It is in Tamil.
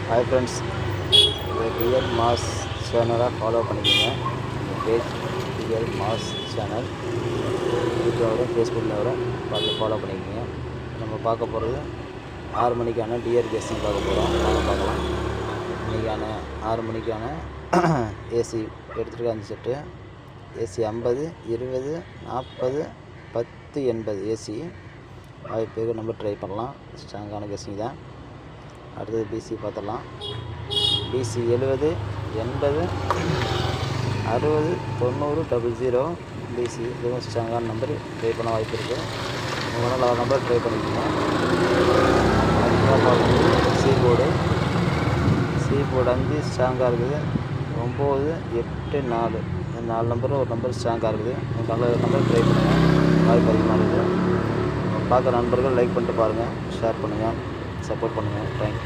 ஹாய் ஃப்ரெண்ட்ஸ், ரியல் மாஸ் சேனலை ஃபாலோ பண்ணிக்கோங்க. இந்த பேஜ் ரியல் மாஸ் சேனல் யூடியூப்பில் வரும், ஃபேஸ்புக்கில் வரும், பார்த்து ஃபாலோ பண்ணிக்கோங்க. நம்ம பார்க்க போகிறது 6 மணிக்கான டிஆர் கேஸ்டிங் பார்க்க போகிறோம். வாங்க பார்க்கலாம். இன்றைக்கான 6 மணிக்கான ஏசி எடுத்துகிட்டு 5 செட்டு ஏசி 50, 20, 40, 10, 80 ஏசி வாய்ப்பு நம்ம ட்ரை பண்ணலாம். ஸ்ட்ராங்கான கேஸ்டிங் தான். அடுத்தது பிசி பார்த்துடலாம். பிசி 70, 80, 60, 90, 00 பிசி இதுவும் ஸ்ட்ராங்கான நம்பர் ட்ரை பண்ண வாய்ப்பு இருக்குது. உங்களால் நம்பர் ட்ரை பண்ணிக்கோங்க. சி போர்டு 5 ஸ்ட்ராங்காக இருக்குது. 9, 8, 4 இந்த 4 நம்பரும் ஒரு நம்பர் ஸ்ட்ராங்காக இருக்குது. நல்ல நம்பர் ட்ரை பண்ணுங்கள். வாய்ப்பு அதிகமாக இருக்குது. பார்க்குற நண்பர்கள் லைக் பண்ணிட்டு பாருங்கள், ஷேர் பண்ணுங்கள், சப்போர்ட் பண்ணுங்கள். தேங்க்யூ.